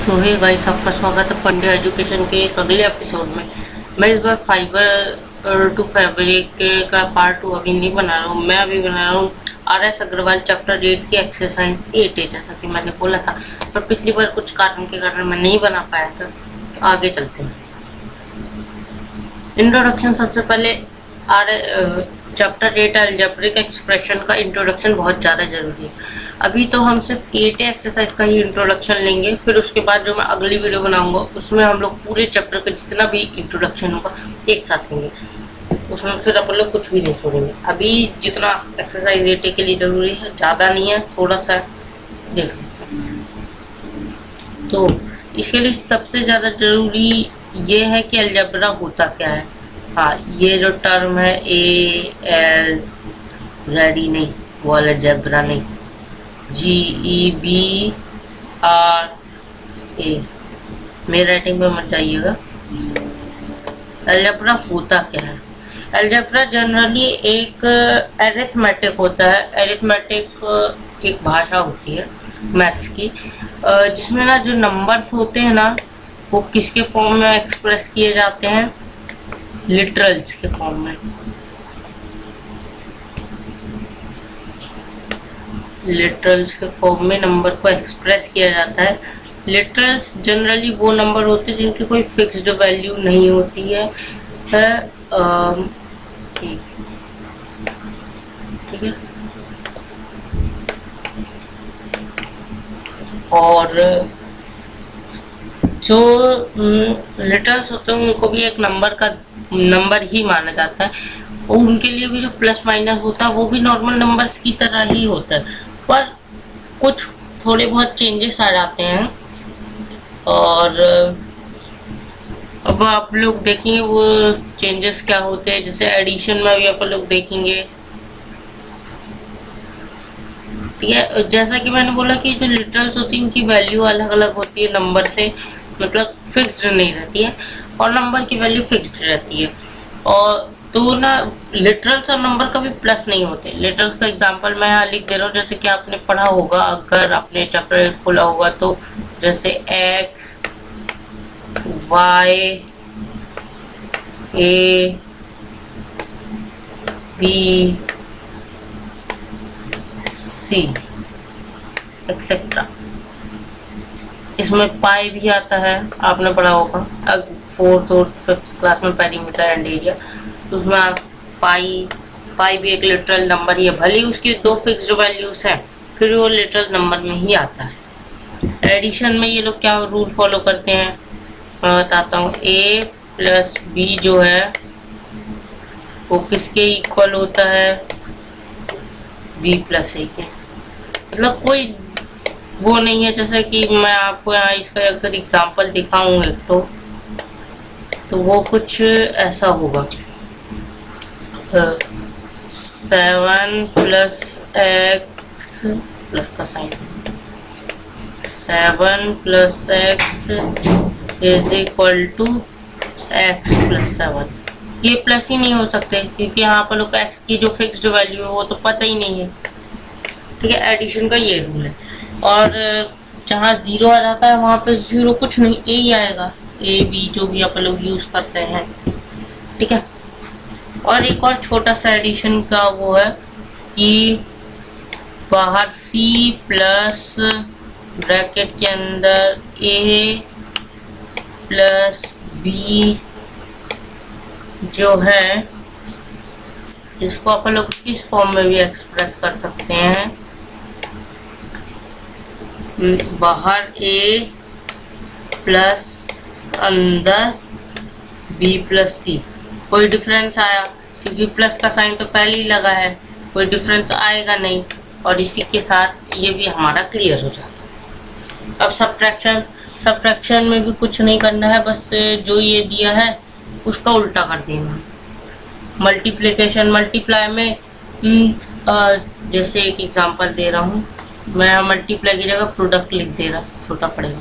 सो hey guys, आपका स्वागत है पंड्या एजुकेशन के एक अगले एपिसोड में। मैं इस बार फाइबर टू फैब्रिक का पार्ट 2 अभी नहीं बना रहा हूँ। मैं अभी बना रहा हूँ RS अग्रवाल चैप्टर 8 की एक्सरसाइज 8 है, जैसा कि मैंने बोला था। पर पिछली बार कुछ कारण के कारण मैं नहीं बना पाया था। तो आगे चलते हैं। इंट्रोडक्शन। सबसे पहले चैप्टर 8 अलजेब्रिक एक्सप्रेशन का इंट्रोडक्शन बहुत ज़्यादा ज़रूरी है। अभी तो हम सिर्फ 8 एक्सरसाइज का ही इंट्रोडक्शन लेंगे, फिर उसके बाद जो मैं अगली वीडियो बनाऊंगा उसमें हम लोग पूरे चैप्टर का जितना भी इंट्रोडक्शन होगा एक साथ लेंगे। उसमें फिर अपन लोग कुछ भी नहीं छोड़ेंगे। अभी जितना एक्सरसाइज 8 के लिए ज़रूरी है ज़्यादा नहीं है, थोड़ा सा देख लेते हैं। तो इसके लिए सबसे ज़्यादा ज़रूरी ये है कि अलजेब्रा होता क्या है। हाँ, ये जो टर्म है ALZE नहीं, वो अलजेब्रा नहीं, GEBRA। मेरी राइटिंग पे मत जाइएगा। अलजेब्रा होता क्या है? अलजेब्रा जनरली एक एरिथमेटिक होता है। एरिथमेटिक एक भाषा होती है मैथ्स की, जिसमें ना जो नंबर्स होते हैं ना वो किसके फॉर्म में एक्सप्रेस किए जाते हैं? लिटरल्स के फॉर्म में। लिटरल्स के फॉर्म में नंबर को एक्सप्रेस किया जाता है। लिटरल्स जनरली वो नंबर होते हैं जिनकी कोई फिक्स्ड वैल्यू नहीं होती है। ठीक है। और जो लिटरल्स होते हैं उनको भी एक नंबर ही माना जाता है, और उनके लिए भी जो प्लस माइनस होता है वो भी नॉर्मल नंबर्स की तरह ही होता है, पर कुछ थोड़े बहुत चेंजेस आ जाते हैं। और अब आप लोग देखेंगे वो चेंजेस क्या होते हैं। जैसे एडिशन में भी आप लोग देखेंगे। ठीक है, जैसा कि मैंने बोला कि जो लिटरल्स होती है उनकी वैल्यू अलग अलग होती है नंबर से, मतलब फिक्स्ड नहीं रहती है, और नंबर की वैल्यू फिक्स्ड रहती है। और तो ना लिटरल्स और नंबर कभी प्लस नहीं होते। लिटरल्स का एग्जांपल मैं यहाँ लिख दे रहा हूँ, जैसे कि आपने पढ़ा होगा, अगर आपने चैप्टर खोला होगा तो, जैसे X Y A B C etcetera. इसमें पाई भी आता है, आपने पढ़ा होगा 4th और 5th क्लास में, पेरीमीटर एंड एरिया। तो उसमें पाई भी एक लिटरल नंबर ही है, भले ही उसकी 2 फिक्स्ड वैल्यूज हैं, फिर वो लिटरल नंबर में ही आता है। एडिशन में ये लोग क्या रूल फॉलो करते हैं मैं बताता हूँ। A + B जो है वो किसके इक्वल होता है? B + A के। मतलब कोई वो नहीं है, जैसे कि मैं आपको यहाँ इसका अगर एग्जांपल दिखाऊं एक तो वो कुछ ऐसा होगा। 7 + x प्लस का साइन, 7 + x = x + 7। ये प्लस ही नहीं हो सकते, क्योंकि यहाँ पर लोग x की जो फिक्स्ड वैल्यू है वो तो पता ही नहीं है। ठीक है, एडिशन का ये रूल है। और जहाँ 0 आ जाता है वहाँ पे 0 कुछ नहीं, A ही आएगा, AB जो भी आप लोग यूज करते हैं। ठीक है। और एक और छोटा सा एडिशन का वो है कि बाहर C प्लस ब्रैकेट के अंदर A + B जो है, इसको आप लोग इस फॉर्म में भी एक्सप्रेस कर सकते हैं। बाहर A प्लस अंदर B + C। कोई डिफरेंस आया, क्योंकि प्लस का साइन तो पहले ही लगा है, कोई डिफरेंस आएगा नहीं, और इसी के साथ ये भी हमारा क्लियर हो जाता है। अब सब्ट्रैक्शन में भी कुछ नहीं करना है, बस जो ये दिया है उसका उल्टा कर देना। मल्टीप्लिकेशन मल्टीप्लाई में जैसे एक एग्जांपल दे रहा हूँ मैं, मल्टीप्लाई की जगह प्रोडक्ट लिख दे रहा, छोटा पड़ेगा।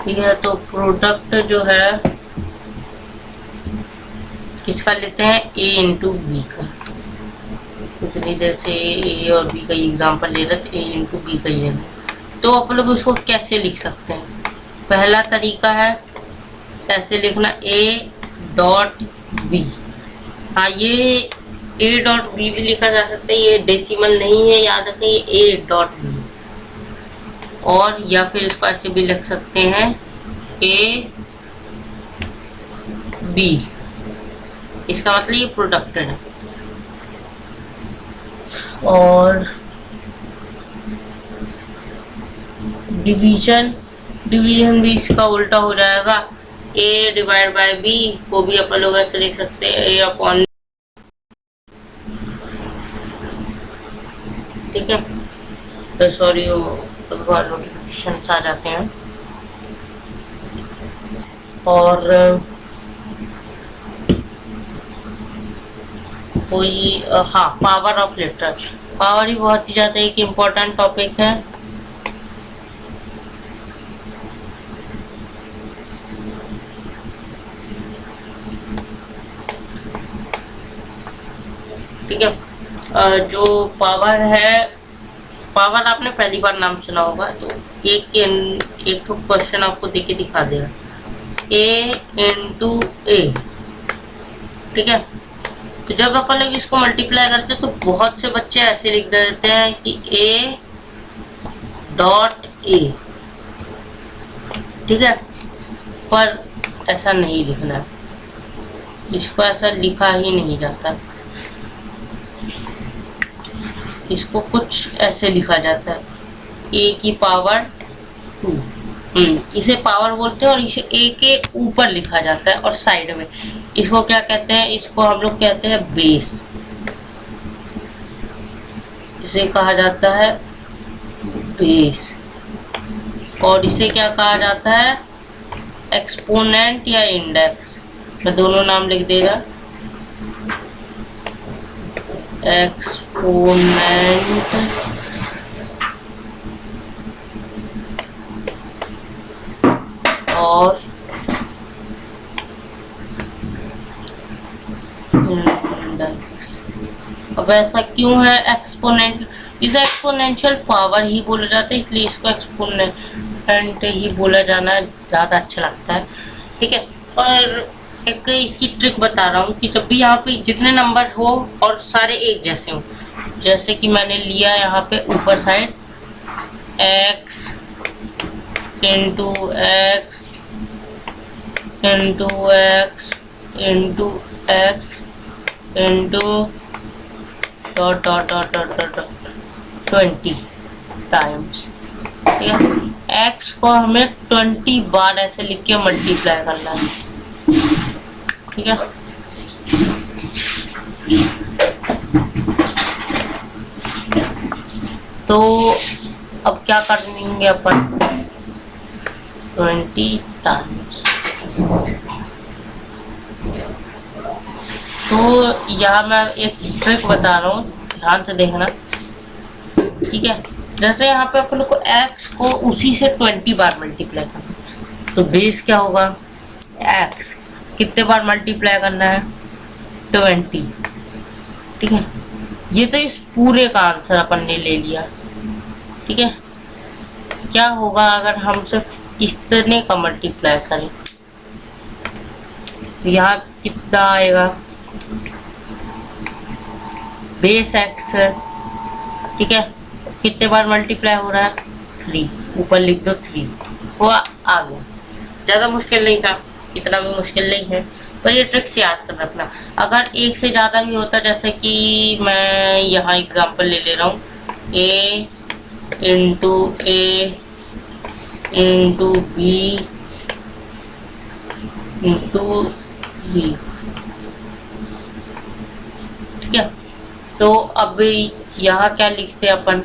ठीक है, तो प्रोडक्ट जो है किसका लेते हैं, ए इंटू बी का। इतनी देर से ए और बी का एग्जाम्पल ले रहे थे, ए इंटू बी का ही लेंगे। तो आप लोग उसको कैसे लिख सकते हैं, पहला तरीका है ऐसे लिखना, ए डॉट बी। हाँ, ये ए डॉट बी भी लिखा जा सकता है, ये डेसिमल नहीं है, याद रखें ये ए डॉट बी। और या फिर इसको ऐसे भी लिख सकते हैं, ए बी। इसका मतलब ये प्रोडक्टेड है। और डिवीजन भी इसका उल्टा हो जाएगा, ए डिवाइड बाय बी को भी अपन लोग ऐसे लिख सकते हैं, ए अपॉन, ठीक है। तो सॉरी, वो नोटिफिकेशन आ जाते हैं। और कोई हाँ, पावर ऑफ लेटर, पावर ही बहुत ही ज़्यादा एक इम्पोर्टेंट टॉपिक है। ठीक है, जो पावर है, पावर आपने पहली बार नाम सुना होगा, तो एक तो क्वेश्चन आपको देके दिखा देगा, ए इंटू ए। ठीक है, तो जब अपन लोग इसको मल्टीप्लाई करते हैं तो बहुत से बच्चे ऐसे लिख देते हैं कि ए डॉट ए। ठीक है, पर ऐसा नहीं लिखना है, इसको ऐसा लिखा ही नहीं जाता, इसको कुछ ऐसे लिखा जाता है, ए की पावर 2। इसे पावर बोलते हैं और इसे ए के ऊपर लिखा जाता है और साइड में। इसको क्या कहते हैं, इसको हम लोग कहते हैं बेस। इसे कहा जाता है बेस। और इसे क्या कहा जाता है, एक्सपोनेंट या इंडेक्स। मैं दोनों नाम लिख दे रहा, एक्सपोनेंट और इंडेक्स। अब ऐसा क्यों है, एक्सपोनेंट, इसे एक्सपोनेंशियल पावर ही बोला जाता है, इसलिए इसको एक्सपोनेंट ही बोला जाना ज़्यादा अच्छा लगता है। ठीक है, और एक इसकी ट्रिक बता रहा हूँ कि जब भी यहाँ पे जितने नंबर हो और सारे एक जैसे हो, जैसे कि मैंने लिया यहाँ पे ऊपर side x into x into x into x into dot dot dot dot dot 20 times. ठीक है, x को हमें 20 बार ऐसे लिख के मल्टीप्लाई करना है। ठीक है, तो अब क्या करेंगे अपन, 20 टाइम्स। तो यहाँ मैं एक ट्रिक बता रहा हूँ, ध्यान से देखना। ठीक है, जैसे यहाँ पे अपन को x को उसी से 20 बार मल्टीप्लाई करना, तो बेस क्या होगा, x कितने बार मल्टीप्लाई करना है, 20। ठीक है, ये तो इस पूरे का आंसर अपन ने ले लिया। ठीक है, क्या होगा अगर हम सिर्फ इतने का मल्टीप्लाई करें, तो यहाँ कितना आएगा, बेस x है। ठीक है, कितने बार मल्टीप्लाई हो रहा है, 3, ऊपर लिख दो 3, वो आ गया। ज़्यादा मुश्किल नहीं था, इतना भी मुश्किल नहीं है, पर ये ट्रिक्स याद कर रखना। अगर एक से ज़्यादा भी होता, जैसे कि मैं यहाँ एग्जांपल ले रहा हूँ, a into A into B into B. ठीक है, तो अब यहाँ क्या लिखते हैं अपन।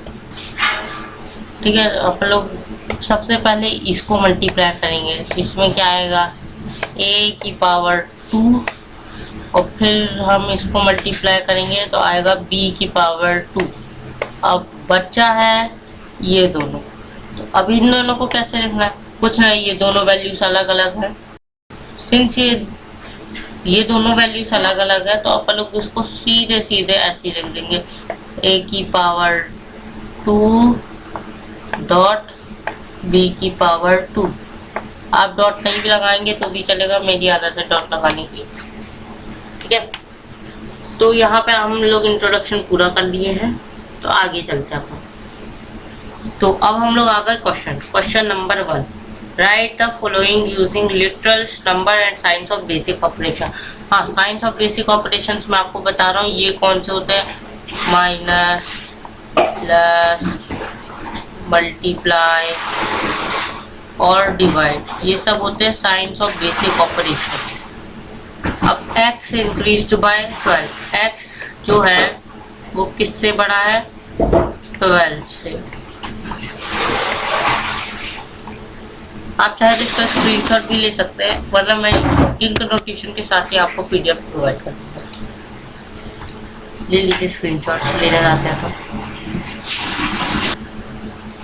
ठीक है, अपन लोग सबसे पहले इसको मल्टीप्लाई करेंगे, इसमें क्या आएगा, a की पावर 2, और फिर हम इसको मल्टीप्लाई करेंगे तो आएगा b की पावर 2। अब बच्चा है ये दोनों, तो अब इन दोनों को कैसे लिखना है, कुछ नहीं, ये दोनों वैल्यूज अलग अलग हैं। सिंस ये ये दोनों वैल्यूज अलग अलग है, तो अपन लोग इसको सीधे सीधे ऐसे लिख देंगे, a की पावर 2 डॉट b की पावर 2। आप डॉट नहीं भी लगाएंगे तो भी चलेगा, मेरी आदत है डॉट लगाने की। ठीक है, तो यहाँ पे हम लोग इंट्रोडक्शन पूरा कर लिए हैं, तो आगे चलते हैं अपन। तो अब हम लोग आ गए question number 1। Right the following using literals, number and science of basic operation. हाँ, साइंस ऑफ बेसिक ऑपरेशन मैं आपको बता रहा हूँ ये कौन से होते हैं, माइनस, प्लस, मल्टीप्लाई और डिवाइड, ये सब होते हैं साइंस ऑफ बेसिक ऑपरेशन। अब x इंक्रीज्ड बाय 12, x जो है वो किससे बड़ा है, 12 से। आप चाहे तो इसका स्क्रीनशॉट भी ले सकते हैं, वरना मैं लिंक नोटेशन के साथ ही आपको पीडीएफ प्रोवाइड कर दूंगा। ले लीजिए स्क्रीनशॉट, लेने जाते हैं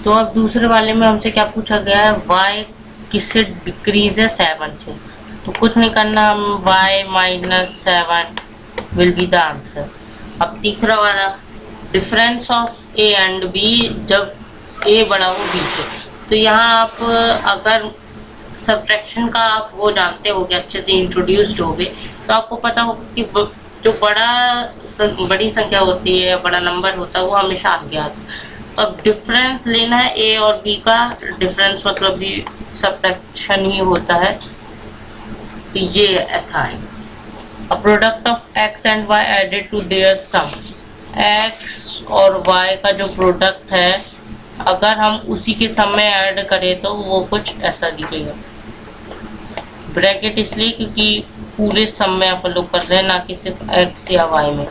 तो अब दूसरे वाले में हमसे क्या पूछा गया है, y किससे डिक्रीज है, 7 से। तो कुछ नहीं करना, हम y minus 7 will be the answer. अब तीसरा वाला, difference of a and b जब a बड़ा हो b से। तो यहाँ आप अगर सब्ट्रैक्शन का आप वो जानते होगे, अच्छे से इंट्रोड्यूस्ड होगे, तो आपको पता होगा कि जो बड़ी संख्या होती है, बड़ा नंबर होता है, वो हमेशा आगे आता है। तो अब डिफरेंस लेना है a और b का, डिफरेंस मतलब भी सब्ट्रैक्शन ही होता है, तो ये ऐसा है। A product of x and y added to their sum, x और y का जो प्रोडक्ट है अगर हम उसी के सम में ऐड करें तो वो कुछ ऐसा दिखेगा। ब्रैकेट इसलिए क्योंकि पूरे सम में अपन लोग कर रहे हैं, ना कि सिर्फ x या y में।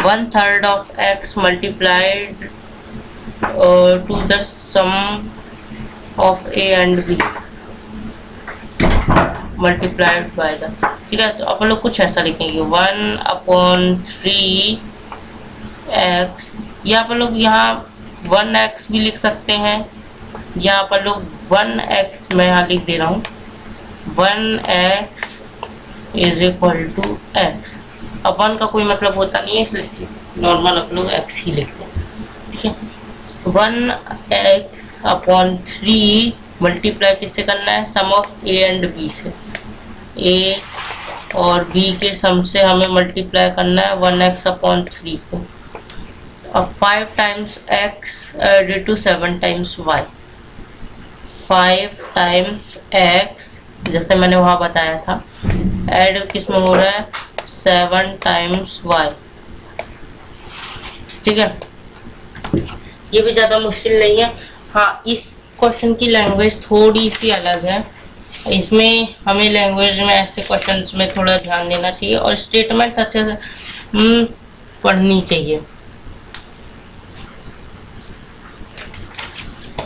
1/3 of x multiplied to the sum of a and b multiplied by the, ठीक है। तो अपन लोग कुछ ऐसा लिखेंगे 1/3 x, या अपन लोग यहाँ 1x भी लिख सकते हैं, या अपन लोग 1x मैं यहाँ लिख दे रहा हूँ, 1x is equal to x। अब 1 का कोई मतलब होता नहीं है, इसलिए नॉर्मल अपन लोग x ही लिखते हैं। ठीक है, 1x/3 मल्टीप्लाई किससे करना है, सम ऑफ a एंड b से। a और b के सम से हमें मल्टीप्लाई करना है 1x/3 को। अब 5 times x added to 7 times y, 5 times x जैसे मैंने वहाँ बताया था, ऐड किस में हो रहा है, 7 टाइम्स y। ठीक है, ये भी ज़्यादा मुश्किल नहीं है। हाँ, इस क्वेश्चन की लैंग्वेज थोड़ी सी अलग है, इसमें हमें लैंग्वेज में ऐसे क्वेश्चंस में थोड़ा ध्यान देना चाहिए और स्टेटमेंट्स अच्छे से पढ़नी चाहिए।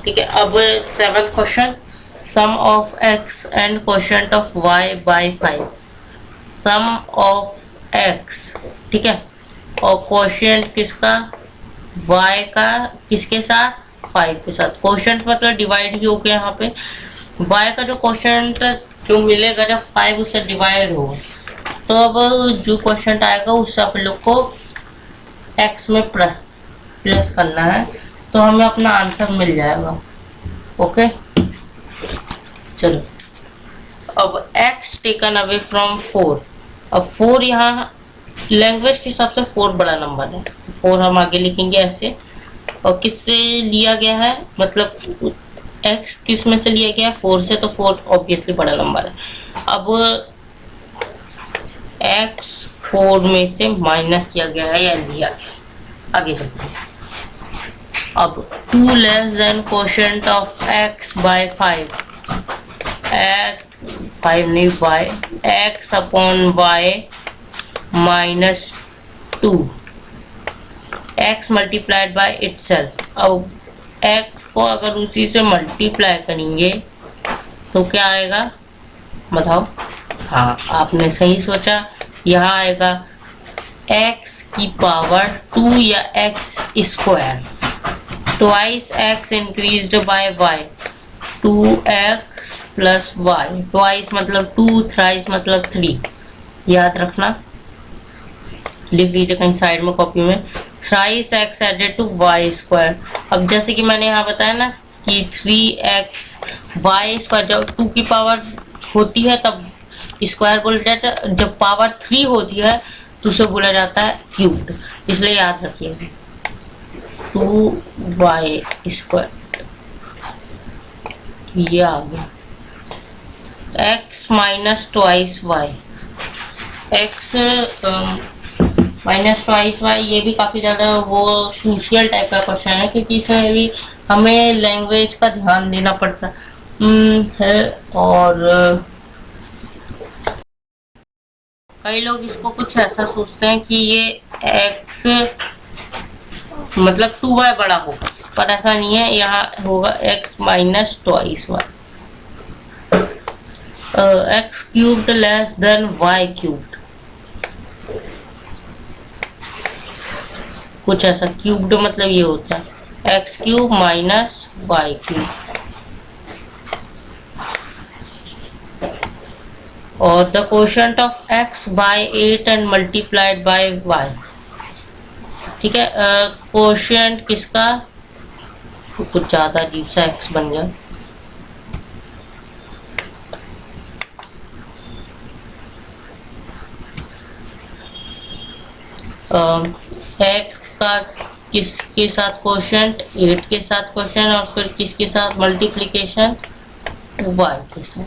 ठीक है, अब 7th question, sum of x and quotient of y by 5। Sum of x, ठीक है, और क्वोशिएंट किसका, y का किसके साथ, 5 के साथ। क्वोशिएंट मतलब डिवाइड ही हो गया यहाँ पे, y का जो क्वोशिएंट जो मिलेगा जब 5 उससे डिवाइड होगा, तो अब जो क्वोशिएंट आएगा उससे आप लोग को x में प्लस करना है, तो हमें अपना आंसर मिल जाएगा। ओके, चलो अब x टेकन अवे फ्रॉम 4। अब 4 यहाँ लैंग्वेज के हिसाब से 4 बड़ा नंबर है, तो 4 हम आगे लिखेंगे ऐसे। और किससे लिया गया है, मतलब x किस में से लिया गया है, 4 से, तो 4 ऑब्वियसली बड़ा नंबर है। अब x 4 में से माइनस किया गया है या लिया गया है, आगे चलते हैं। अब 2 less than quotient of x by 5, 5 नहीं y, x upon y minus 2, x multiplied by itself. अब x को अगर उसी से मल्टीप्लाई करेंगे तो क्या आएगा, बताओ। हाँ, आपने सही सोचा, यहाँ आएगा x की पावर 2 या x square, twice x increased by y, 2x plus y, twice मतलब 2, थ्राइस मतलब 3, याद रखना, लिख लीजिए कहीं साइड में कॉपी में, thrice X added to Y square. अब जैसे कि मैंने यहाँ बताया ना कि 3x वाई स्क्वायर जब 2 की पावर होती है तब स्क्वायर बोला जाता है, जब पावर 3 होती है तो उसे बोला जाता है क्यूब्ड, इसलिए याद रखिएगा 2y स्क्वायर। ये आ गया x minus twice Y, x minus twice Y. ये भी काफ़ी ज़्यादा वो क्रूशियल टाइप का क्वेश्चन है क्योंकि इसमें भी हमें लैंग्वेज का ध्यान देना पड़ता है। और कई लोग इसको कुछ ऐसा सोचते हैं कि ये x मतलब 2y बड़ा होगा, पर ऐसा नहीं है, यहाँ होगा x minus twice Y. x cubed less than y cubed, कुछ ऐसा। क्यूब्ड मतलब ये होता है x cube minus y cube. और the quotient of x by 8 and multiplied by y। ठीक है, कोशेंट किसका, तो कुछ ज़्यादा अजीब सा x बन गया। x का किसके साथ कोशेंट, 8 के साथ कोशेंट, और फिर किसके साथ मल्टीप्लिकेशन, y के साथ।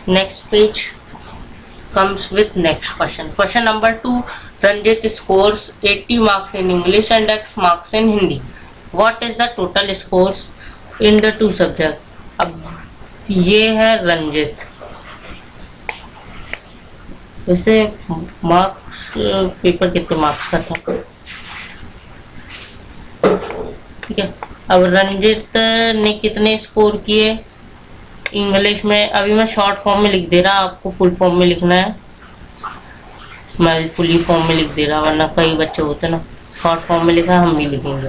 Next page comes with next question. Question number 2. Ranjit scores 80 marks in English and X marks in Hindi. What is the total scores in the two subject? अब ये है रंजित, वैसे मार्क्स पेपर कितने marks का था, ठीक है। अब रंजित ने कितने स्कोर किए इंग्लिश में, अभी मैं शॉर्ट फॉर्म में लिख दे रहा, आपको फुल फॉर्म में लिखना है। मैं फुली फॉर्म में लिख दे रहा, वरना कई बच्चे होते ना शॉर्ट फॉर्म में लिखा, हम भी लिखेंगे।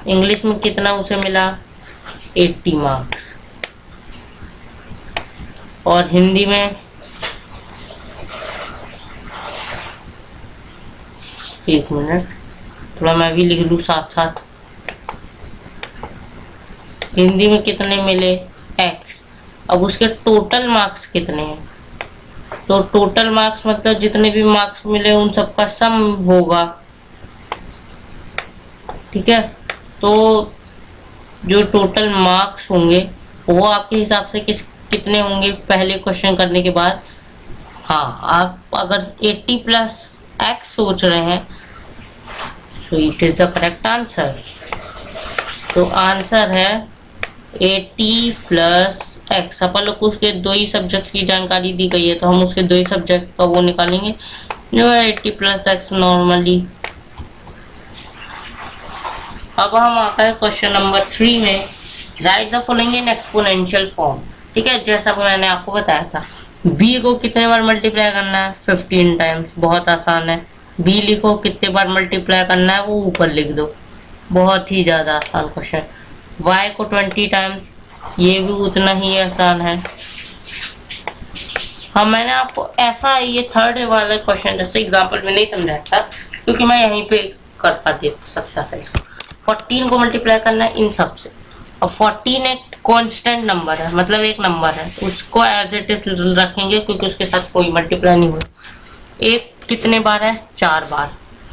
इंग्लिश में कितना उसे मिला, 80 मार्क्स, और हिंदी में एक मिनट, थोड़ा मैं भी लिख लूँ साथ साथ। हिंदी में कितने मिले, x। अब उसके टोटल मार्क्स कितने हैं, तो टोटल मार्क्स मतलब जितने भी मार्क्स मिले उन सबका सम होगा, ठीक है। तो जो टोटल मार्क्स होंगे वो आपके हिसाब से कितने होंगे पहले क्वेश्चन करने के बाद। हाँ, आप अगर 80 प्लस x सोच रहे हैं तो it is the correct answer. तो आंसर है 80 प्लस x। अपन लोग को उसके 2 ही सब्जेक्ट की जानकारी दी गई है तो हम उसके 2 ही सब्जेक्ट का वो निकालेंगे जो है 80 प्लस x नॉर्मली। अब हम आता है क्वेश्चन नंबर 3 में, right the following in exponential form. ठीक है, जैसा कि मैंने आपको बताया था, b को कितने बार मल्टीप्लाई करना है, 15 टाइम्स, बहुत आसान है। b लिखो, कितने बार मल्टीप्लाई करना है वो ऊपर लिख दो, बहुत ही ज़्यादा आसान क्वेश्चन। y को 20 टाइम्स, ये भी उतना ही आसान है। हाँ, मैंने आपको ऐसा ये थर्ड वाला क्वेश्चन जैसे एग्जांपल में नहीं समझाया था क्योंकि मैं यहीं पे कर पाते सकता था इसको। 14 को मल्टीप्लाई करना है इन सब से। अब 14 एक कांस्टेंट नंबर है, मतलब एक नंबर है, उसको एज इट इज रखेंगे क्योंकि उसके साथ कोई मल्टीप्लाई नहीं हुआ। एक कितने बार है, 4 बार।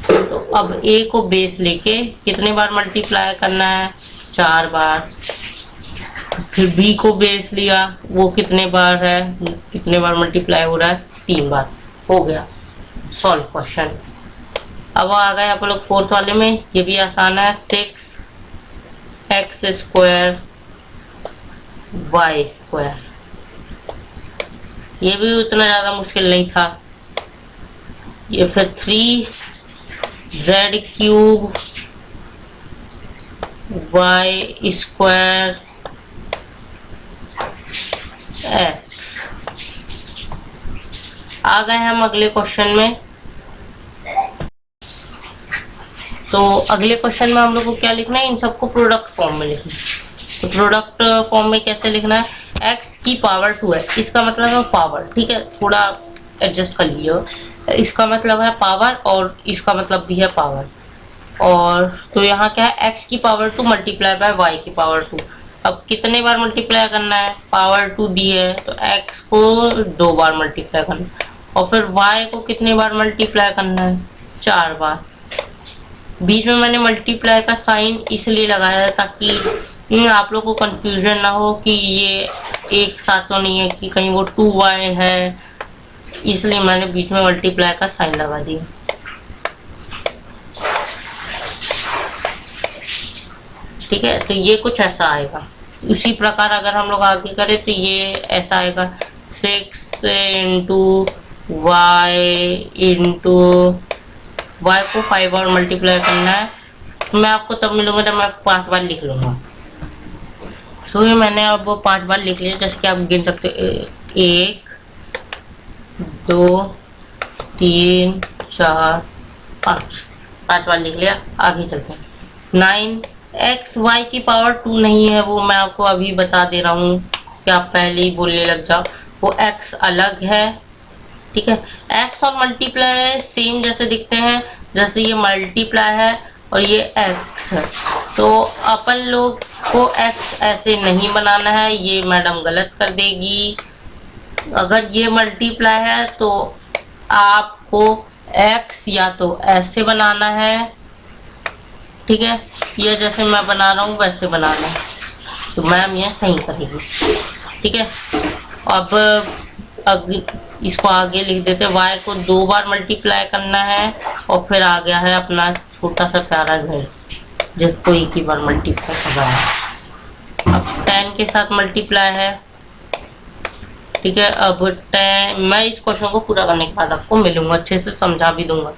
तो अब a को बेस लेके कितने बार मल्टीप्लाई करना है, 4 बार। फिर b को बेस लिया, वो कितने बार है, कितने बार मल्टीप्लाई हो रहा है, 3 बार। हो गया सॉल्व क्वेश्चन। अब आ गए आप लोग फोर्थ वाले में, ये भी आसान है। 6x स्क्वायर y स्क्वायर, ये भी उतना ज़्यादा मुश्किल नहीं था। ये फिर 3z cube y square x। आ गए हम अगले क्वेश्चन में। तो अगले क्वेश्चन में हम लोग को क्या लिखना है, इन सबको प्रोडक्ट फॉर्म में लिखना है। तो प्रोडक्ट फॉर्म में कैसे लिखना है, x की पावर 2 है, इसका मतलब है पावर, ठीक है, थोड़ा एडजस्ट कर लीजिए, इसका मतलब है पावर और इसका मतलब भी है पावर। और तो यहाँ क्या है, x की पावर 2 मल्टीप्लाई बाय y की पावर 2। अब कितने बार मल्टीप्लाई करना है, पावर 2 दी है तो x को 2 बार मल्टीप्लाई करना है, और फिर y को कितने बार मल्टीप्लाई करना है, 4 बार। बीच में मैंने मल्टीप्लाई का साइन इसलिए लगाया है ताकि आप लोग को कंफ्यूजन ना हो कि ये एक साथ तो नहीं है, कि कहीं वो 2y है, इसलिए मैंने बीच में मल्टीप्लाई का साइन लगा दिया। ठीक है, तो ये कुछ ऐसा आएगा। उसी प्रकार अगर हम लोग आगे करें तो ये ऐसा आएगा 6 इंटू वाई को 5 बार मल्टीप्लाई करना है। तो मैं आपको तब मिलूंगा जब मैं 5 बार लिख लूँगा। सो ये मैंने अब 5 बार लिख लिया, जैसे कि आप गिन सकते हो 1 2 3 4 5 बार लिख लिया। आगे चलते हैं। 9 एक्स वाई की पावर 2 नहीं है, वो मैं आपको अभी बता दे रहा हूँ कि आप पहले ही बोलने लग जाओ, वो एक्स अलग है। ठीक है, एक्स और मल्टीप्लाई सेम जैसे दिखते हैं, जैसे ये मल्टीप्लाई है और ये एक्स है, तो अपन लोग को एक्स ऐसे नहीं बनाना है, ये मैडम गलत कर देगी। अगर ये मल्टीप्लाई है तो आपको एक्स या तो ऐसे बनाना है, ठीक है, ये जैसे मैं बना रहा हूँ वैसे बनाना है, तो मैम ये सही करेगी। ठीक है, अब इसको आगे लिख देते हैं। y को 2 बार मल्टीप्लाई करना है और फिर आ गया है अपना छोटा सा प्यारा z, जिसको एक ही बार मल्टीप्लाई कर रहा है। अब 10 के साथ मल्टीप्लाई है। ठीक है, अब 10 मैं इस क्वेश्चन को पूरा करने के बाद आपको मिलूंगा, अच्छे से समझा भी दूंगा।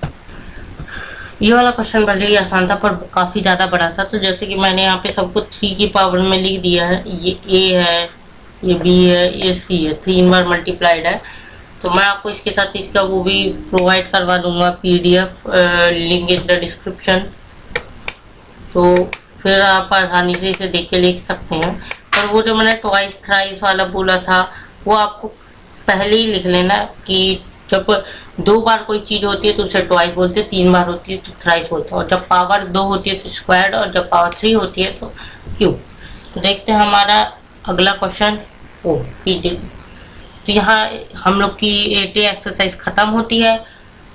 ये वाला क्वेश्चन भले ही आसान था पर काफ़ी ज़्यादा बड़ा था, तो जैसे कि मैंने यहाँ पे सबको 3 की पावर में लिख दिया है। ये a है, ये b है, ये c है, 3 बार मल्टीप्लाइड है। तो मैं आपको इसके साथ इसका वो भी प्रोवाइड करवा दूंगा PDF, link in the description, तो फिर आप आसानी से इसे देख के लिख सकते हैं। पर वो जो मैंने ट्वाइस थ्राइस वाला बोला था वो आपको पहले ही लिख लेना कि जब 2 बार कोई चीज़ होती है तो उसे ट्वाइस बोलते हैं, 3 बार होती है तो थ्राइस बोलते हैं, और जब पावर 2 होती है तो स्क्वायर्ड, और जब पावर 3 होती है तो क्यूब। तो देखते हैं हमारा अगला क्वेश्चन। तो यहाँ हम लोग की 80 एक्सरसाइज ख़त्म होती है।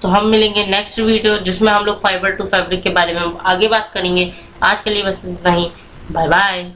तो हम मिलेंगे नेक्स्ट वीडियो जिसमें हम लोग फाइबर टू फैब्रिक के बारे में आगे बात करेंगे। आज के लिए बस इतना ही, बाय बाय।